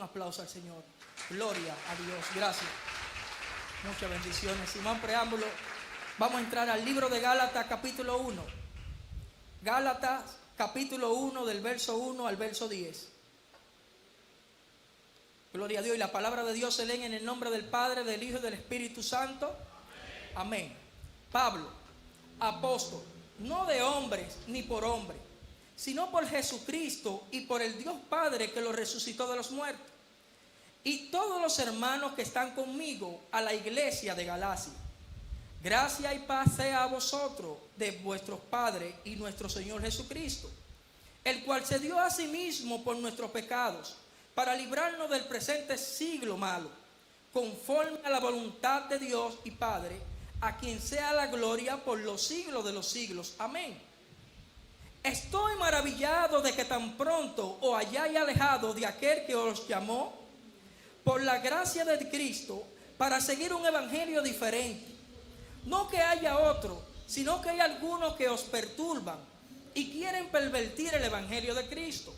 aplauso al Señor. Gloria a Dios. Gracias. Muchas bendiciones. Sin más preámbulo, vamos a entrar al libro de Gálatas capítulo 1. Gálatas capítulo 1 del verso 1 al verso 10. Gloria a Dios. Y la palabra de Dios se lee en el nombre del Padre, del Hijo y del Espíritu Santo. Amén. Pablo, apóstol, no de hombres ni por hombre, sino por Jesucristo y por el Dios Padre que lo resucitó de los muertos. Y todos los hermanos que están conmigo a la iglesia de Galacia. Gracia y paz sea a vosotros de vuestros padres y nuestro Señor Jesucristo, el cual se dio a sí mismo por nuestros pecados, para librarnos del presente siglo malo, conforme a la voluntad de Dios y Padre, a quien sea la gloria por los siglos de los siglos. Amén. Estoy maravillado de que tan pronto os hayáis alejado de aquel que os llamó por la gracia de Cristo para seguir un evangelio diferente. No que haya otro, sino que hay algunos que os perturban y quieren pervertir el evangelio de Cristo.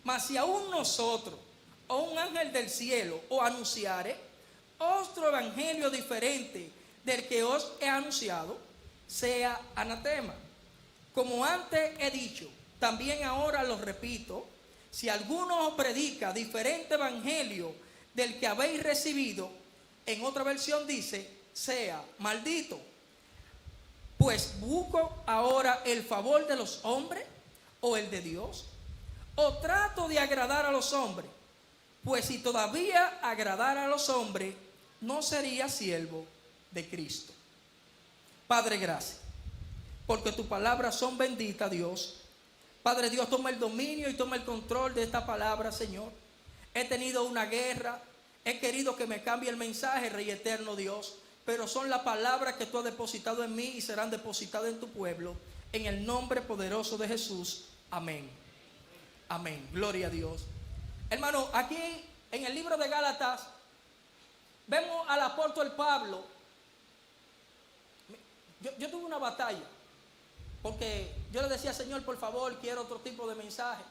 Mas si aún nosotros o un ángel del cielo os anunciare otro evangelio diferente del que os he anunciado, sea anatema. Como antes he dicho, también ahora lo repito, si alguno os predica diferente evangelio del que habéis recibido, en otra versión dice, sea maldito. Pues busco ahora el favor de los hombres o el de Dios, o trato de agradar a los hombres. Pues si todavía agradara a los hombres, no sería siervo de Cristo. Padre, gracias, porque tus palabras son benditas, Dios. Padre Dios, toma el dominio y toma el control de esta palabra, Señor. He tenido una guerra, he querido que me cambie el mensaje, Rey eterno Dios, pero son las palabras que tú has depositado en mí y serán depositadas en tu pueblo, en el nombre poderoso de Jesús. Amén. Amén. Gloria a Dios. Hermano, aquí en el libro de Gálatas vemos al apóstol Pablo. Yo tuve una batalla, porque yo le decía, Señor, por favor, quiero otro tipo de mensaje.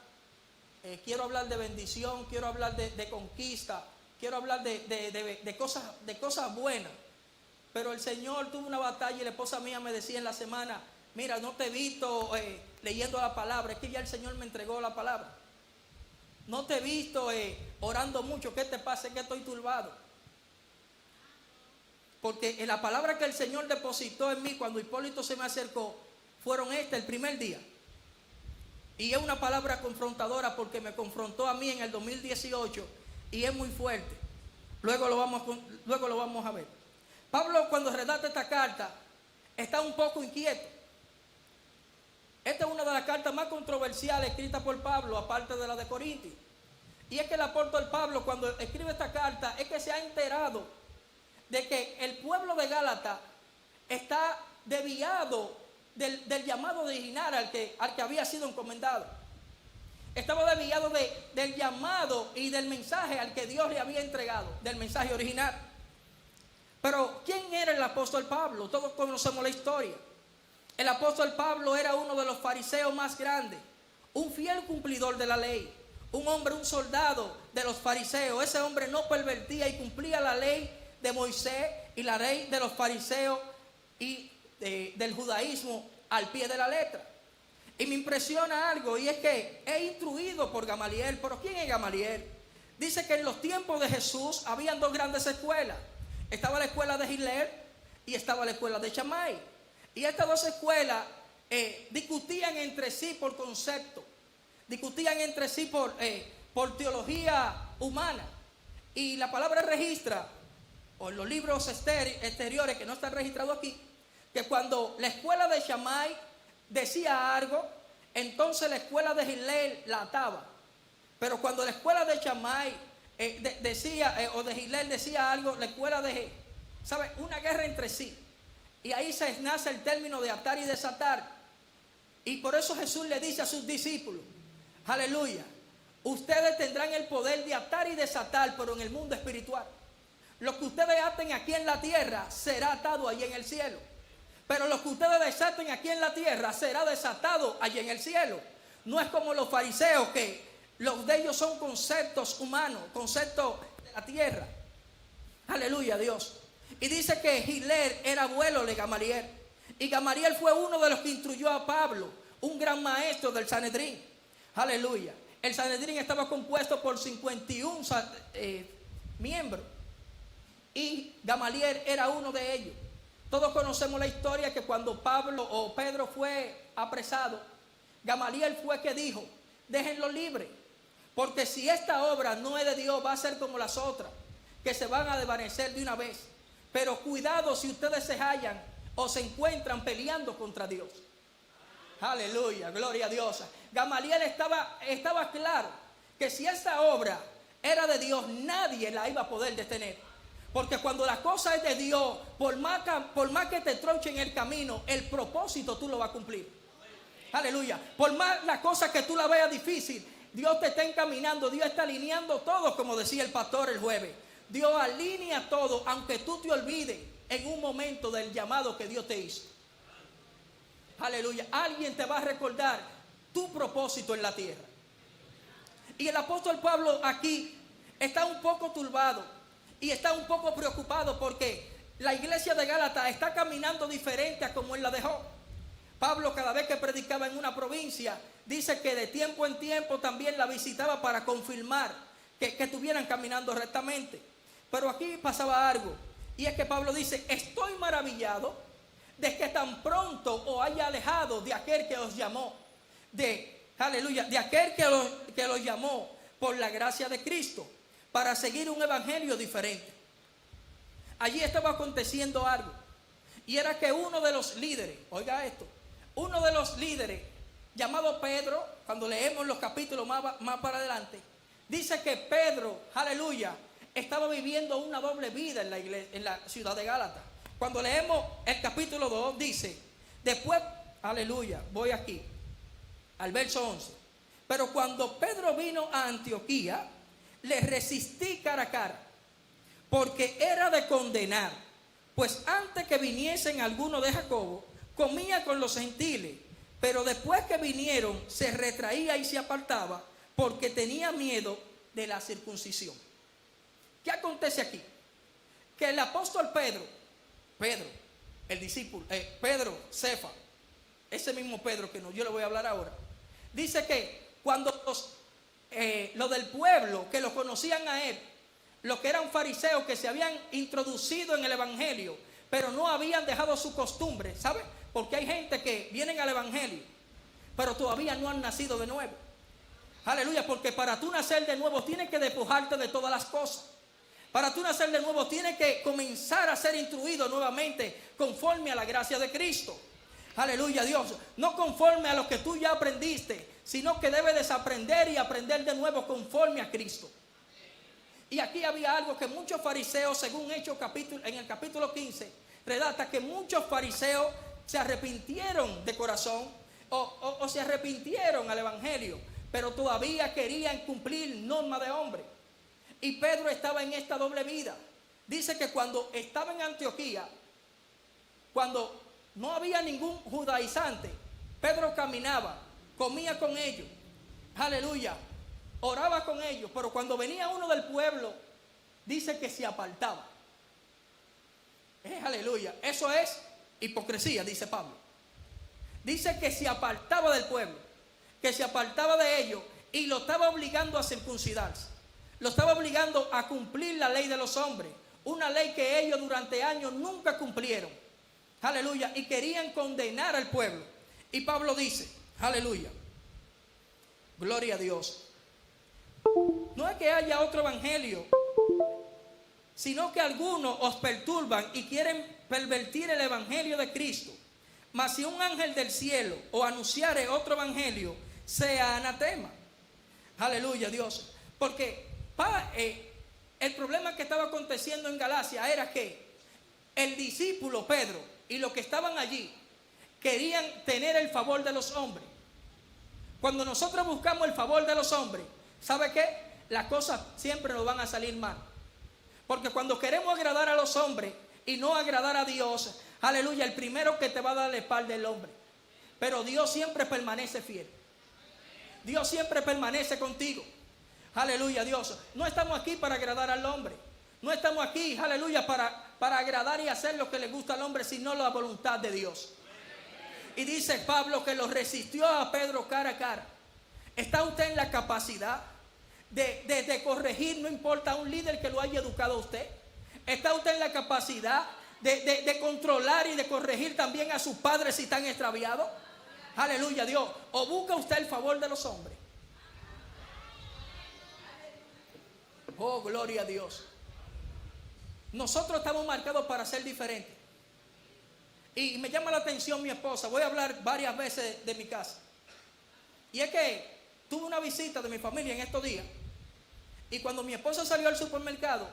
Quiero hablar de bendición, quiero hablar de conquista, quiero hablar de cosas buenas. Pero el Señor tuvo una batalla y la esposa mía me decía en la semana, mira, no te he visto leyendo la palabra. Es que ya el Señor me entregó la palabra. No te he visto orando mucho. ¿Qué te pasa? Es que estoy turbado. Porque en la palabra que el Señor depositó en mí cuando Hipólito se me acercó, fueron el primer día. Y es una palabra confrontadora porque me confrontó a mí en el 2018 y es muy fuerte. Luego lo vamos a ver. Pablo, cuando redacta esta carta, está un poco inquieto. Esta es una de las cartas más controversiales escritas por Pablo, aparte de la de Corintios. Y es que el apóstol Pablo, cuando escribe esta carta, es que se ha enterado de que el pueblo de Gálatas está desviado del llamado original al que había sido encomendado. Estaba desviado del llamado y del mensaje al que Dios le había entregado, del mensaje original. Pero ¿quién era el apóstol Pablo? Todos conocemos la historia. El apóstol Pablo era uno de los fariseos más grandes, un fiel cumplidor de la ley, un hombre, un soldado de los fariseos. Ese hombre no pervertía y cumplía la ley de Moisés y la ley de los fariseos y del judaísmo al pie de la letra. Y me impresiona algo, y es que he instruido por Gamaliel. ¿Pero quién es Gamaliel? Dice que en los tiempos de Jesús habían dos grandes escuelas. Estaba la escuela de Hillel y estaba la escuela de Shammai. Y estas dos escuelas discutían entre sí por concepto, discutían entre sí por teología humana. Y la palabra registra, o en los libros exteriores que no están registrados aquí, que cuando la escuela de Shammai decía algo, entonces la escuela de Hillel la ataba. Pero cuando la escuela de Shammai o de Hillel decía algo, la escuela de, ¿sabe? Una guerra entre sí. Y ahí se nace el término de atar y desatar. Y por eso Jesús le dice a sus discípulos, aleluya, ustedes tendrán el poder de atar y desatar, pero en el mundo espiritual. Lo que ustedes aten aquí en la tierra será atado allí en el cielo. Pero lo que ustedes desaten aquí en la tierra será desatado allí en el cielo. No es como los fariseos que Los de ellos son conceptos humanos, conceptos de la tierra. Aleluya, Dios. Y dice que Hiler era abuelo de Gamaliel. Y Gamaliel fue uno de los que instruyó a Pablo, un gran maestro del Sanedrín. Aleluya. El Sanedrín estaba compuesto por 51 miembros. Y Gamaliel era uno de ellos. Todos conocemos la historia que cuando Pablo o Pedro fue apresado, Gamaliel fue que dijo: déjenlo libre, porque si esta obra no es de Dios, va a ser como las otras, que se van a desvanecer de una vez. Pero cuidado si ustedes se hallan o se encuentran peleando contra Dios. Aleluya, gloria a Dios. Gamaliel estaba claro que si esta obra era de Dios, nadie la iba a poder detener. Porque cuando la cosa es de Dios, por más que te tronche en el camino, el propósito tú lo vas a cumplir. Aleluya. Por más la cosa que tú la veas difícil, Dios te está encaminando, Dios está alineando todo, como decía el pastor el jueves. Dios alinea todo, aunque tú te olvides en un momento del llamado que Dios te hizo. Aleluya. Alguien te va a recordar tu propósito en la tierra. Y el apóstol Pablo aquí está un poco turbado y está un poco preocupado porque la iglesia de Gálatas está caminando diferente a como él la dejó. Pablo, cada vez que predicaba en una provincia, dice que de tiempo en tiempo también la visitaba para confirmar que estuvieran caminando rectamente. Pero aquí pasaba algo, y es que Pablo dice: estoy maravillado de que tan pronto os haya alejado de aquel que os llamó, aleluya, de aquel que los llamó por la gracia de Cristo, para seguir un evangelio diferente. Allí estaba aconteciendo algo, y era que uno de los líderes, oiga esto, uno de los líderes llamado Pedro, cuando leemos los capítulos más para adelante, dice que Pedro, aleluya, estaba viviendo una doble vida en la iglesia, en la ciudad de Gálatas. Cuando leemos el capítulo 2, dice, después, aleluya, voy aquí, al verso 11. Pero cuando Pedro vino a Antioquía, le resistí cara a cara, porque era de condenar, pues antes que viniesen algunos de Jacobo, comía con los gentiles, pero después que vinieron, se retraía y se apartaba, porque tenía miedo de la circuncisión. ¿Qué acontece aquí? Que el apóstol Pedro, el discípulo, Cefa, ese mismo Pedro que yo le voy a hablar ahora, dice que cuando los del pueblo que lo conocían a él, los que eran fariseos que se habían introducido en el evangelio, pero no habían dejado su costumbre, ¿sabe? Porque hay gente que vienen al evangelio, pero todavía no han nacido de nuevo. Aleluya, porque para tú nacer de nuevo tienes que despojarte de todas las cosas. Para tú nacer de nuevo tienes que comenzar a ser instruido nuevamente conforme a la gracia de Cristo. Aleluya, Dios. No conforme a lo que tú ya aprendiste, sino que debes desaprender y aprender de nuevo conforme a Cristo. Y aquí había algo que muchos fariseos, según Hechos en el capítulo 15, relata que muchos fariseos se arrepintieron de corazón o se arrepintieron al evangelio, pero todavía querían cumplir normas de hombre. Y Pedro estaba en esta doble vida. Dice que cuando estaba en Antioquía, cuando no había ningún judaizante, Pedro caminaba, comía con ellos, aleluya, oraba con ellos, pero cuando venía uno del pueblo, dice que se apartaba. Aleluya, eso es hipocresía, dice Pablo. Dice que se apartaba del pueblo, que se apartaba de ellos y lo estaba obligando a circuncidarse. Lo estaba obligando a cumplir la ley de los hombres, una ley que ellos durante años nunca cumplieron. Aleluya, y querían condenar al pueblo. Y Pablo dice, aleluya, gloria a Dios. No es que haya otro evangelio, sino que algunos os perturban y quieren pervertir el evangelio de Cristo. Mas si un ángel del cielo os anunciare otro evangelio, sea anatema. Aleluya, Dios. Porque el problema que estaba aconteciendo en Galacia era que el discípulo Pedro y los que estaban allí querían tener el favor de los hombres. Cuando nosotros buscamos el favor de los hombres, ¿sabe qué? Las cosas siempre nos van a salir mal. Porque cuando queremos agradar a los hombres y no agradar a Dios, aleluya, el primero que te va a dar la espalda es el hombre. Pero Dios siempre permanece fiel. Dios siempre permanece contigo. Aleluya, Dios. No estamos aquí para agradar al hombre. No estamos aquí, aleluya, para agradar y hacer lo que le gusta al hombre, sino la voluntad de Dios. Y dice Pablo que lo resistió a Pedro cara a cara. ¿Está usted en la capacidad de corregir, no importa, a un líder que lo haya educado a usted? ¿Está usted en la capacidad de controlar y de corregir también a sus padres si están extraviados? Aleluya, Dios. ¿O busca usted el favor de los hombres? Oh, gloria a Dios. Nosotros estamos marcados para ser diferentes. Y me llama la atención mi esposa. Voy a hablar varias veces de mi casa. Y es que tuve una visita de mi familia en estos días. Y cuando mi esposa salió al supermercado,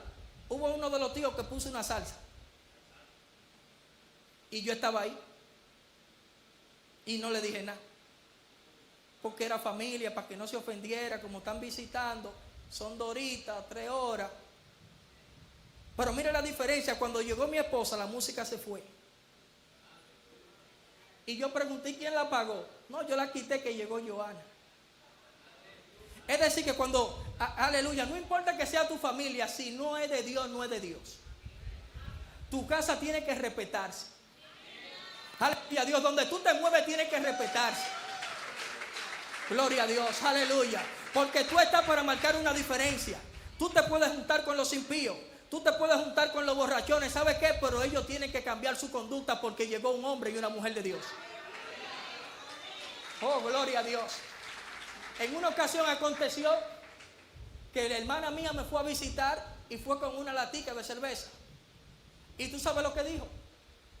hubo uno de los tíos que puso una salsa. Y yo estaba ahí. Y no le dije nada. Porque era familia, para que no se ofendiera, como están visitando. Son 2 horitas, 3 horas. Pero mire la diferencia. Cuando llegó mi esposa, la música se fue. Y yo pregunté quién la pagó. No, yo la quité, que llegó Joana. Es decir, que cuando, aleluya, no importa que sea tu familia, si no es de Dios, no es de Dios. Tu casa tiene que respetarse. Aleluya, Dios, donde tú te mueves tiene que respetarse. Gloria a Dios, aleluya. Porque tú estás para marcar una diferencia. Tú te puedes juntar con los impíos. Tú te puedes juntar con los borrachones. ¿Sabes qué? Pero ellos tienen que cambiar su conducta, porque llegó un hombre y una mujer de Dios. Oh, gloria a Dios. En una ocasión aconteció que la hermana mía me fue a visitar y fue con una latica de cerveza. Y tú sabes lo que dijo.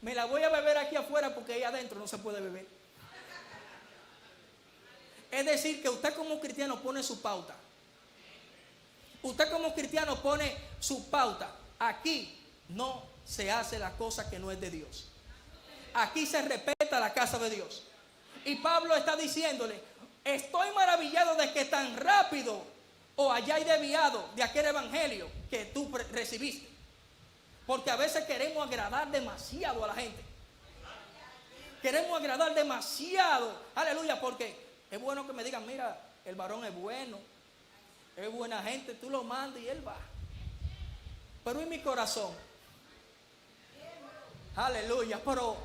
Me la voy a beber aquí afuera porque ahí adentro no se puede beber. Es decir, que usted como cristiano pone su pauta. Usted como cristiano pone su pauta. Aquí no se hace la cosa que no es de Dios. Aquí se respeta la casa de Dios. Y Pablo está diciéndole: estoy maravillado de que tan rápido os hayáis desviado de aquel evangelio que tú recibiste. Porque a veces queremos agradar demasiado a la gente. Queremos agradar demasiado. Aleluya, porque es bueno que me digan: mira, el varón es bueno, es buena gente, tú lo mandas y él va. Pero en mi corazón, aleluya, pero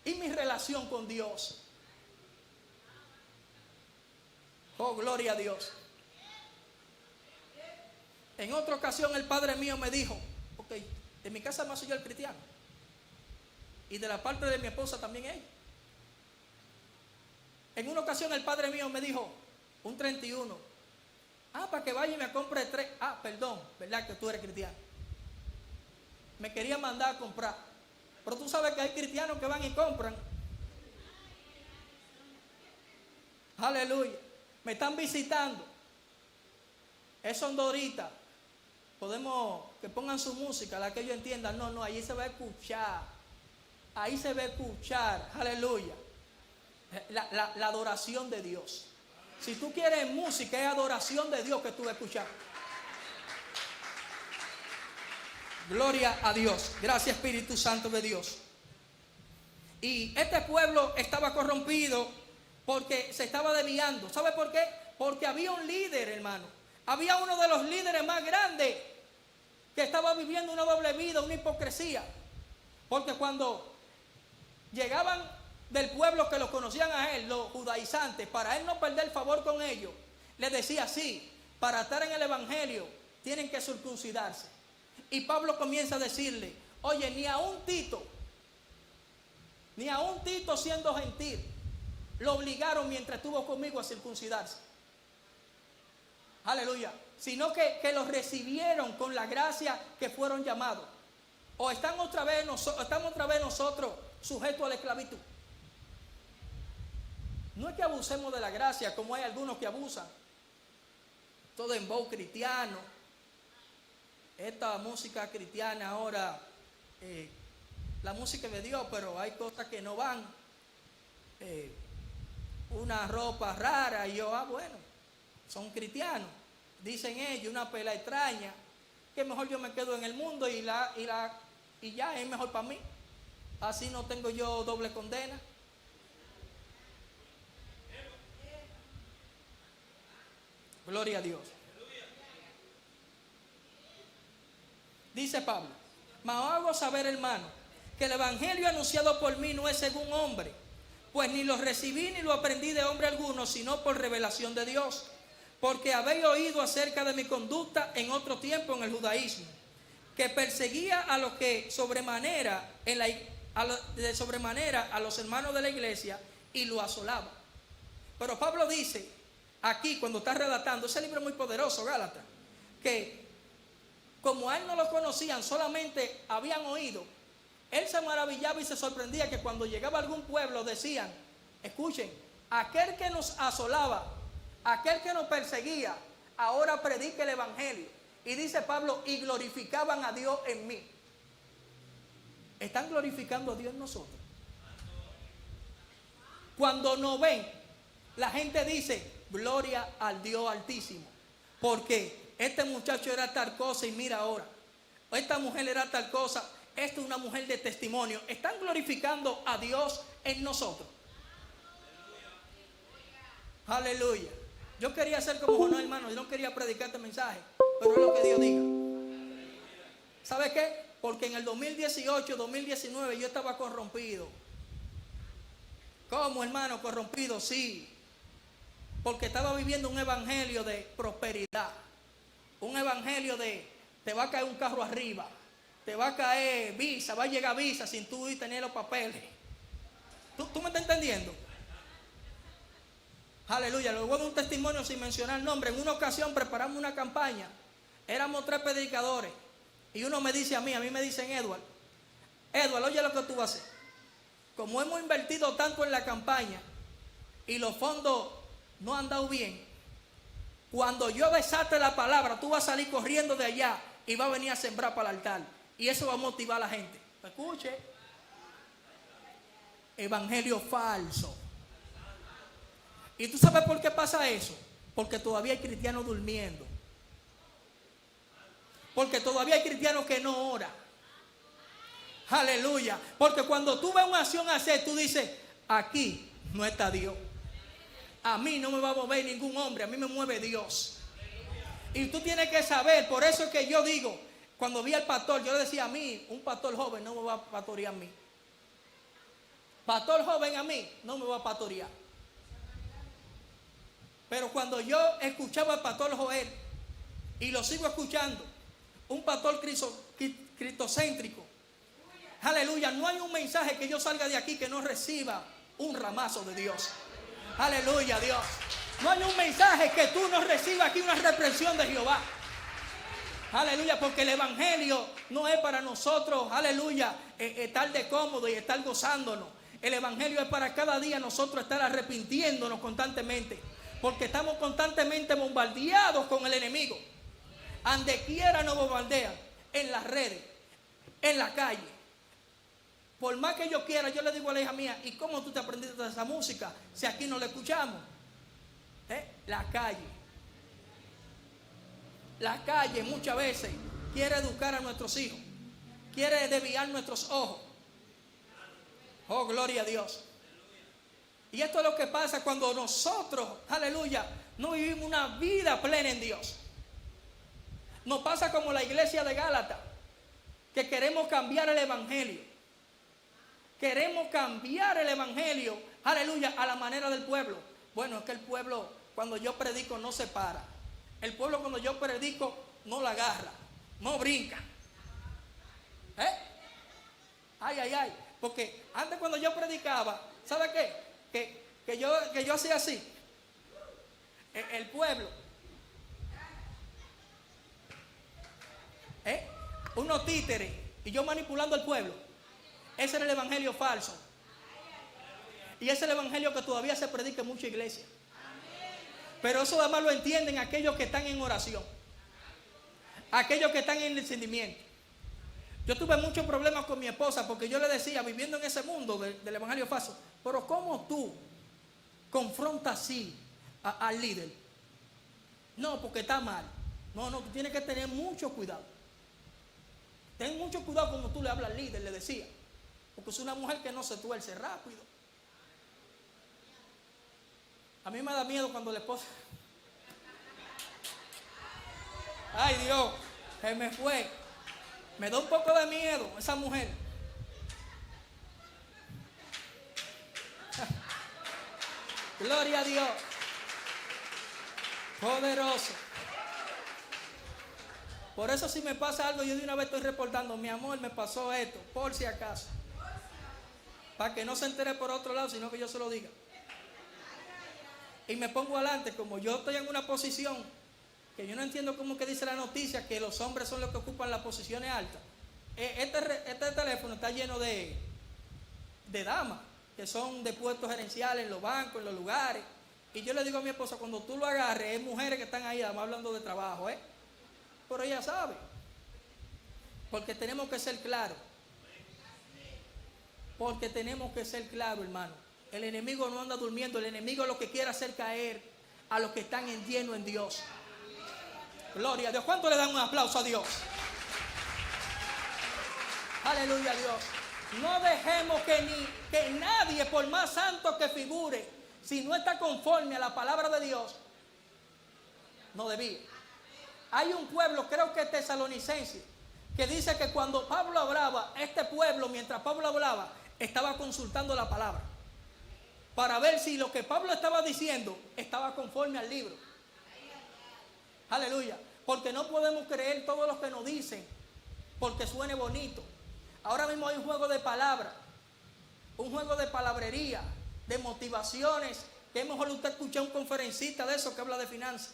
¿y mi relación con Dios? Oh, gloria a Dios. En otra ocasión el padre mío me dijo: ok, de mi casa no soy yo el cristiano, y de la parte de mi esposa también ella. En una ocasión el padre mío me dijo, un 31, para que vaya y me compre 3. Perdón, ¿verdad que tú eres cristiano? Me quería mandar a comprar. Pero tú sabes que hay cristianos que van y compran. Aleluya. Me están visitando. Son 2 horitas. Podemos que pongan su música, la que ellos entiendan. No, allí se va a escuchar. Ahí se va a escuchar. Aleluya. La adoración de Dios. Si tú quieres música, es adoración de Dios que tú vas a escuchar. Gloria a Dios. Gracias, Espíritu Santo de Dios. Y este pueblo estaba corrompido porque se estaba desviando. ¿Sabe por qué? Porque había un líder, hermano. Había uno de los líderes más grandes que estaba viviendo una doble vida, una hipocresía. Porque cuando llegaban del pueblo que lo conocían a él, los judaizantes, para él no perder favor con ellos, les decía: sí, para estar en el evangelio tienen que circuncidarse. Y Pablo comienza a decirle: oye, ni a un Tito siendo gentil, lo obligaron mientras estuvo conmigo a circuncidarse. Aleluya. Sino que los recibieron con la gracia que fueron llamados. O estamos otra vez nosotros sujetos a la esclavitud. No es que abusemos de la gracia, como hay algunos que abusan. Todo en voz cristiano. Esta música cristiana ahora, la música de Dios, pero hay cosas que no van. Una ropa rara, y yo, bueno, son cristianos. Dicen ellos, una pela extraña, que mejor yo me quedo en el mundo y ya es mejor para mí. Así no tengo yo doble condena. Gloria a Dios. Dice Pablo: mas os hago saber, hermano, que el evangelio anunciado por mí no es según hombre, pues ni lo recibí ni lo aprendí de hombre alguno, sino por revelación de Dios. Porque habéis oído acerca de mi conducta en otro tiempo en el judaísmo, que perseguía a los que sobremanera a los hermanos de la iglesia y lo asolaba. Pero Pablo dice aquí, cuando está redactando ese libro muy poderoso, Gálatas, que como a él no lo conocían, solamente habían oído, él se maravillaba y se sorprendía que cuando llegaba a algún pueblo decían: escuchen, aquel que nos asolaba, aquel que nos perseguía, ahora predica el evangelio. Y dice Pablo: y glorificaban a Dios en mí. ¿Están glorificando a Dios en nosotros? Cuando nos ven, la gente dice: gloria al Dios Altísimo, porque este muchacho era tal cosa y mira ahora, esta mujer era tal cosa. Esta es una mujer de testimonio. ¿Están glorificando a Dios en nosotros? Aleluya. Yo quería ser como Jonás, hermano. Yo no quería predicar este mensaje, pero es lo que Dios diga. ¿Sabe qué? Porque en el 2018, 2019 yo estaba corrompido. ¿Cómo, hermano? Corrompido, sí. Porque estaba viviendo un evangelio de prosperidad. Un evangelio de te va a caer un carro arriba, te va a caer visa, va a llegar visa sin tú y tener los papeles. ¿Tú me estás entendiendo? Aleluya. Luego de un testimonio sin mencionar nombre. En una ocasión preparamos una campaña. Éramos 3 predicadores. Y uno me dice a mí me dicen: Edward, oye lo que tú vas a hacer. Como hemos invertido tanto en la campaña y los fondos no han dado bien, cuando yo desate la palabra, tú vas a salir corriendo de allá y vas a venir a sembrar para el altar. Y eso va a motivar a la gente. Escuche. Evangelio falso. ¿Y tú sabes por qué pasa eso? Porque todavía hay cristianos durmiendo. Porque todavía hay cristianos que no oran. Aleluya. Porque cuando tú ves una acción hacer, tú dices: aquí no está Dios. A mí no me va a mover ningún hombre, a mí me mueve Dios. Y tú tienes que saber, por eso es que yo digo, cuando vi al pastor, yo le decía: a mí, un pastor joven no me va a pastorear a mí. Pastor joven a mí no me va a pastorear. Pero cuando yo escuchaba al pastor Joel, y lo sigo escuchando, un pastor cristocéntrico, aleluya, no hay un mensaje que yo salga de aquí que no reciba un ramazo de Dios. Aleluya, Dios. No hay un mensaje que tú no recibas aquí una reprensión de Jehová. Aleluya, porque el evangelio no es para nosotros, aleluya, estar de cómodo y estar gozándonos. El evangelio es para cada día nosotros estar arrepintiéndonos constantemente, porque estamos constantemente bombardeados con el enemigo. Ande quiera nos bombardean, en las redes, en la calle. Por más que yo quiera, yo le digo a la hija mía: ¿y cómo tú te aprendiste esa música si aquí no la escuchamos? La calle. La calle muchas veces quiere educar a nuestros hijos, quiere desviar nuestros ojos. Oh, gloria a Dios. Y esto es lo que pasa cuando nosotros, aleluya, no vivimos una vida plena en Dios. Nos pasa como la iglesia de Gálatas, que queremos cambiar el evangelio. Queremos cambiar el evangelio, aleluya, a la manera del pueblo. Bueno, es que el pueblo, cuando yo predico, no se para. El pueblo, cuando yo predico, no la agarra, no brinca. Ay, ay, ay. Porque antes, cuando yo predicaba, ¿sabe qué? Que yo hacía así. El pueblo. Unos títeres. Y yo manipulando al pueblo. Ese era el evangelio falso. Y ese es el evangelio que todavía se predica en muchas iglesias. Pero eso además lo entienden aquellos que están en oración, aquellos que están en discernimiento. Yo tuve muchos problemas con mi esposa porque yo le decía, viviendo en ese mundo del evangelio falso: pero ¿cómo tú confrontas así al líder? No, porque está mal. No, tú tienes que tener mucho cuidado. Ten mucho cuidado como tú le hablas al líder, le decía. Porque es una mujer que no se tuerce rápido. A mí me da miedo cuando la esposa... Ay, Dios, se me fue. Me da un poco de miedo esa mujer. Gloria a Dios. Poderoso. Por eso si me pasa algo, yo de una vez estoy reportando: mi amor, me pasó esto, por si acaso. Para que no se entere por otro lado, sino que yo se lo diga. Y me pongo adelante, como yo estoy en una posición que yo no entiendo cómo que dice la noticia, que los hombres son los que ocupan las posiciones altas. Este teléfono está lleno de damas, que son de puestos gerenciales en los bancos, en los lugares. Y yo le digo a mi esposa: cuando tú lo agarres, es mujeres que están ahí, además hablando de trabajo, Pero ella sabe. Porque tenemos que ser claros. Porque tenemos que ser claros, hermano. El enemigo no anda durmiendo. El enemigo lo que quiere hacer caer a los que están en lleno en Dios. Gloria a Dios. ¿Cuánto le dan un aplauso a Dios? Aleluya a Dios. No dejemos que nadie, por más santo que figure, si no está conforme a la palabra de Dios, no debía. Hay un pueblo, creo que es tesalonicense, que dice que cuando Pablo hablaba, este pueblo, mientras Pablo hablaba, estaba consultando la palabra para ver si lo que Pablo estaba diciendo estaba conforme al libro. Aleluya. Porque no podemos creer todo lo que nos dicen porque suene bonito. Ahora mismo hay un juego de palabras, un juego de palabrería, de motivaciones, que es mejor usted escuchar a un conferencista de eso que habla de finanzas,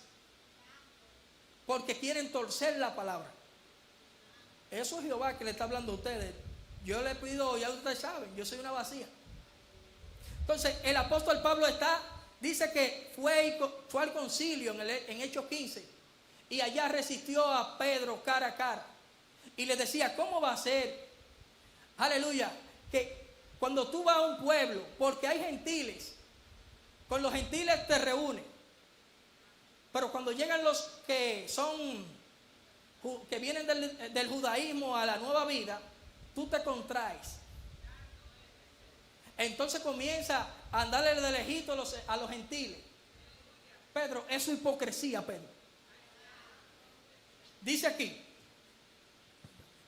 porque quieren torcer la palabra. Eso es Jehová que le está hablando a ustedes. Yo le pido, ya ustedes saben, yo soy una vacía. Entonces el apóstol Pablo dice que fue al concilio en Hechos 15, y allá resistió a Pedro cara a cara y le decía: ¿cómo va a ser? Aleluya, que cuando tú vas a un pueblo, porque hay gentiles, con los gentiles te reúnes, pero cuando llegan los que vienen del judaísmo a la nueva vida, tú te contraes. Entonces comienza a andarle de lejito a los gentiles. Pedro, eso es hipocresía, Pedro. Dice aquí: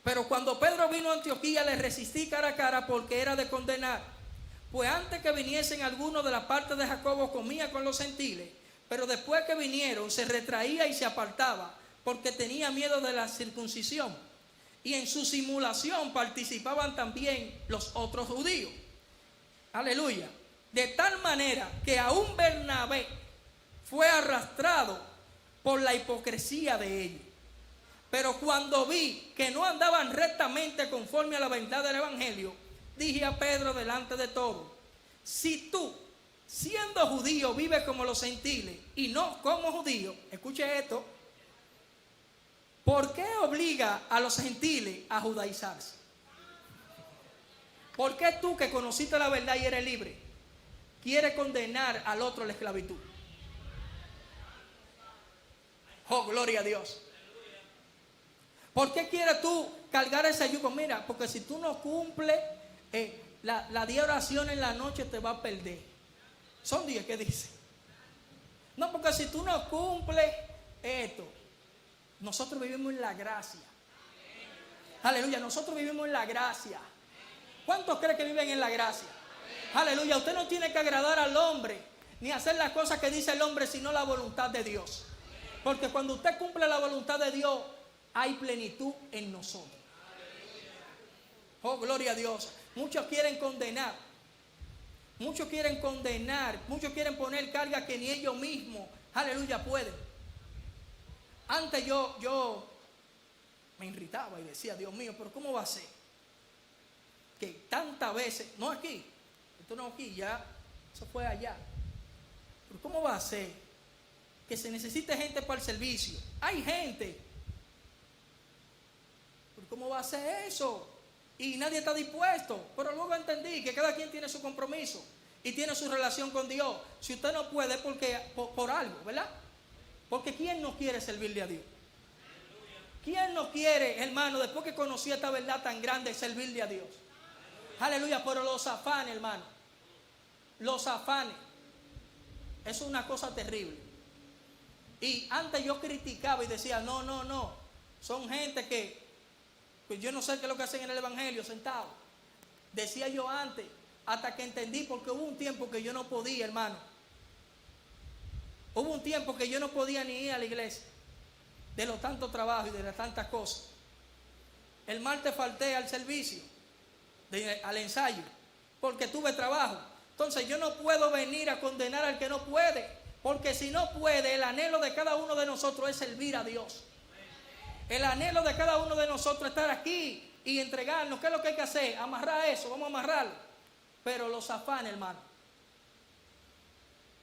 pero cuando Pedro vino a Antioquía, le resistí cara a cara, porque era de condenar. Pues antes que viniesen algunos de la parte de Jacobo, comía con los gentiles, pero después que vinieron se retraía y se apartaba, porque tenía miedo de la circuncisión. Y en su simulación participaban también los otros judíos. Aleluya. De tal manera que aún Bernabé fue arrastrado por la hipocresía de ellos. Pero cuando vi que no andaban rectamente conforme a la verdad del evangelio, dije a Pedro delante de todos: si tú, siendo judío, vives como los gentiles y no como judío, escuche esto, ¿por qué obliga a los gentiles a judaizarse? ¿Por qué tú, que conociste la verdad y eres libre, quieres condenar al otro a la esclavitud? Oh, gloria a Dios. ¿Por qué quieres tú cargar ese yugo? Mira, porque si tú no cumples la 10 oraciones en la noche, te va a perder. Son 10 que dice. No, porque si tú no cumples esto, nosotros vivimos en la gracia. Aleluya, nosotros vivimos en la gracia. ¿Cuántos creen que viven en la gracia? Aleluya, usted no tiene que agradar al hombre, ni hacer las cosas que dice el hombre, sino la voluntad de Dios. Porque cuando usted cumple la voluntad de Dios, hay plenitud en nosotros. Oh, gloria a Dios. Muchos quieren condenar. Muchos quieren poner carga que ni ellos mismos, aleluya, pueden. Antes yo me irritaba y decía: Dios mío, pero ¿cómo va a ser que tantas veces, no aquí, esto no aquí, ya, eso fue allá, pero ¿cómo va a ser que se necesite gente para el servicio? Hay gente, pero ¿cómo va a ser eso? Y nadie está dispuesto. Pero luego entendí que cada quien tiene su compromiso y tiene su relación con Dios. Si usted no puede, porque por algo, ¿verdad? Porque ¿quién no quiere servirle a Dios? ¿Quién no quiere, hermano, después que conocí esta verdad tan grande, servirle a Dios? Aleluya. Pero los afanes, hermano, los afanes, eso es una cosa terrible. Y antes yo criticaba y decía, no. Son gente que pues yo no sé qué es lo que hacen en el evangelio sentado. Decía yo antes, hasta que entendí, porque hubo un tiempo que yo no podía, hermano. Hubo un tiempo que yo no podía ni ir a la iglesia, de los tantos trabajos y de las tantas cosas. El martes falté al servicio, al ensayo, porque tuve trabajo. Entonces yo no puedo venir a condenar al que no puede, porque si no puede, el anhelo de cada uno de nosotros es servir a Dios. El anhelo de cada uno de nosotros es estar aquí y entregarnos. ¿Qué es lo que hay que hacer? Amarrar eso, vamos a amarrarlo. Pero los afanes, hermano.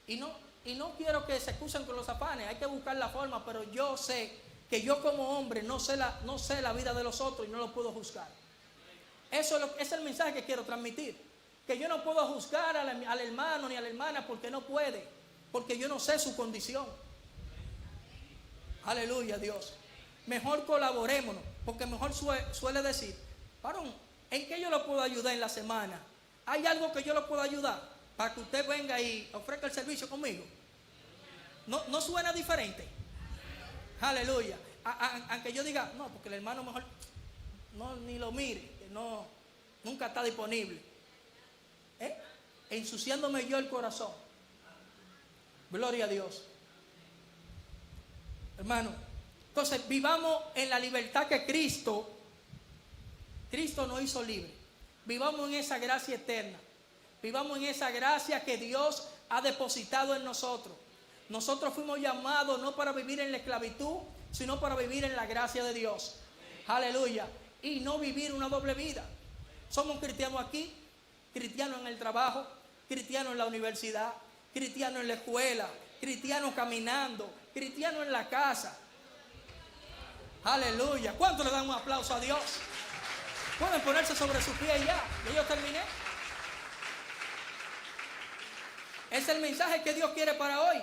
Y no quiero que se excusen con los afanes, hay que buscar la forma, pero yo sé que yo como hombre no sé la vida de los otros y no lo puedo juzgar. Ese es el mensaje que quiero transmitir. Que yo no puedo juzgar al hermano ni a la hermana porque no puede, porque yo no sé su condición. Aleluya, Dios. Mejor colaborémonos, porque mejor suele decir, varón, ¿en qué yo lo puedo ayudar en la semana? ¿Hay algo que yo lo pueda ayudar para que usted venga y ofrezca el servicio conmigo? ¿No suena diferente? Aleluya. Aunque yo diga, no, porque el hermano mejor ni lo mire, que nunca está disponible. Ensuciándome yo el corazón. Gloria a Dios. Hermano, entonces vivamos en la libertad que Cristo nos hizo libre. Vivamos en esa gracia eterna. Vivamos en esa gracia que Dios ha depositado en nosotros. Nosotros fuimos llamados no para vivir en la esclavitud, sino para vivir en la gracia de Dios. Aleluya. Y no vivir una doble vida. Somos cristianos aquí, cristianos en el trabajo, cristianos en la universidad, cristianos en la escuela, cristianos caminando, cristianos en la casa. Aleluya. ¿Cuánto le dan un aplauso a Dios? Pueden ponerse sobre sus pies ya. Yo terminé. Es el mensaje que Dios quiere para hoy.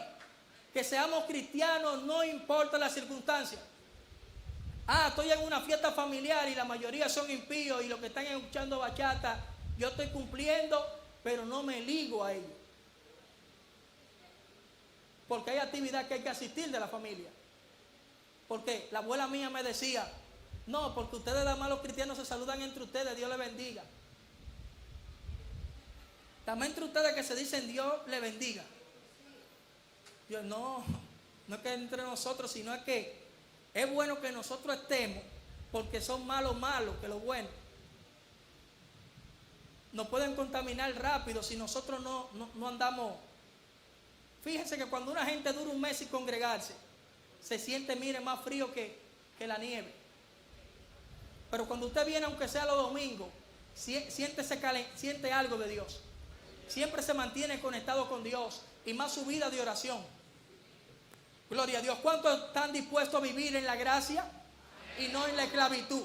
Que seamos cristianos, no importa las circunstancias. Estoy en una fiesta familiar y la mayoría son impíos y los que están escuchando bachata, yo estoy cumpliendo, pero no me ligo a ellos. Porque hay actividad que hay que asistir de la familia. Porque la abuela mía me decía, no, porque ustedes nada más los cristianos se saludan entre ustedes, Dios les bendiga. También entre ustedes que se dicen Dios les bendiga. Yo no es que entre nosotros, sino es que es bueno que nosotros estemos, porque son malos que los buenos. Nos pueden contaminar rápido si nosotros no andamos. Fíjense que cuando una gente dura un mes sin congregarse, se siente, mire, más frío que la nieve. Pero cuando usted viene, aunque sea los domingos, siente algo de Dios. Siempre se mantiene conectado con Dios y más su vida de oración. Gloria a Dios. ¿Cuántos están dispuestos a vivir en la gracia y no en la esclavitud?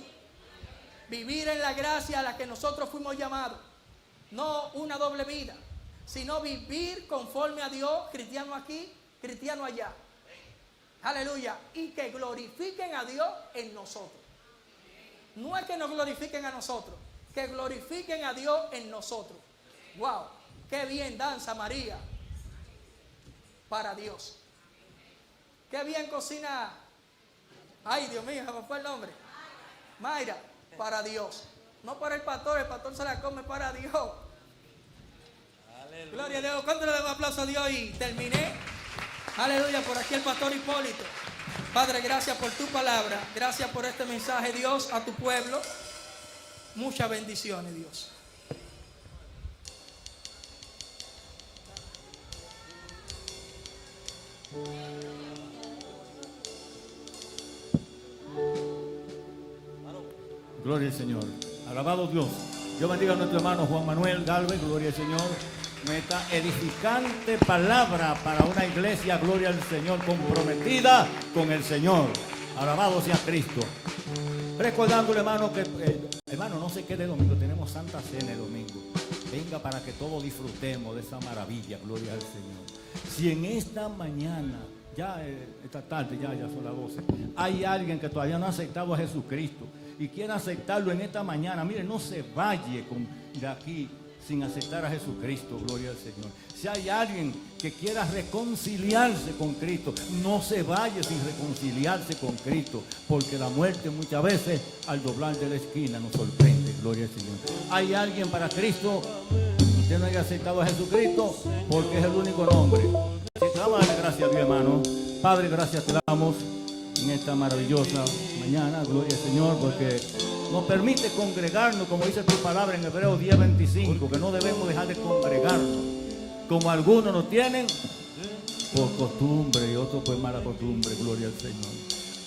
Vivir en la gracia a la que nosotros fuimos llamados. No una doble vida, sino vivir conforme a Dios, cristiano aquí, cristiano allá. Aleluya. Y que glorifiquen a Dios en nosotros. No es que nos glorifiquen a nosotros, que glorifiquen a Dios en nosotros. Wow, qué bien danza María para Dios. Qué bien cocina. Ay, Dios mío, se me fue el nombre. Mayra, para Dios. No para el pastor se la come para Dios. Aleluya. Gloria a Dios. ¿Cuánto le damos aplauso a Dios? Y terminé. Aleluya, por aquí el pastor Hipólito. Padre, gracias por tu palabra. Gracias por este mensaje, Dios, a tu pueblo. Muchas bendiciones, Dios. Gloria al Señor. Alabado Dios. Dios bendiga a nuestro hermano Juan Manuel Galvez. Gloria al Señor. Nuestra edificante palabra para una iglesia, gloria al Señor, comprometida con el Señor. Alabado sea Cristo. Recordándole, hermano, que hermano, no se quede domingo, tenemos Santa Cena el domingo. Venga para que todos disfrutemos de esa maravilla, gloria al Señor. Si en esta mañana, esta tarde, ya son las 12, hay alguien que todavía no ha aceptado a Jesucristo y quiere aceptarlo en esta mañana, mire, no se vaya de aquí sin aceptar a Jesucristo, gloria al Señor. Si hay alguien que quiera reconciliarse con Cristo, no se vaya sin reconciliarse con Cristo, porque la muerte muchas veces al doblar de la esquina nos sorprende, gloria al Señor. Hay alguien para Cristo, usted no haya aceptado a Jesucristo, porque es el único nombre. Vamos a darle gracias a Dios, hermano. Padre, gracias te damos en esta maravillosa mañana, gloria al Señor, porque nos permite congregarnos, como dice tu palabra en Hebreos 10:25, que no debemos dejar de congregarnos, como algunos no tienen por costumbre y otros por mala costumbre, gloria al Señor.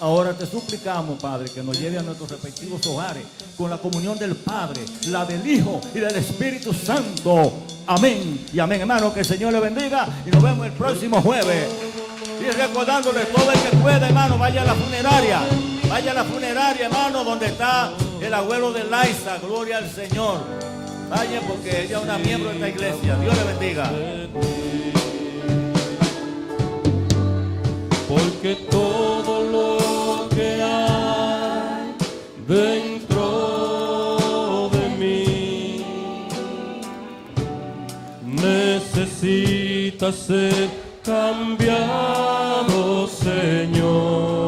Ahora te suplicamos, Padre, que nos lleve a nuestros respectivos hogares con la comunión del Padre, la del Hijo y del Espíritu Santo. Amén y amén, hermano. Que el Señor le bendiga y nos vemos el próximo jueves. Y recordándole, todo el que pueda, hermano, vaya a la funeraria. Vaya a la funeraria, hermano, donde está el abuelo de Laisa. Gloria al Señor. Vaya, porque ella es una miembro de esta iglesia. Dios le bendiga. Porque todo lo que hay dentro de mí necesita ser cambiado, Señor.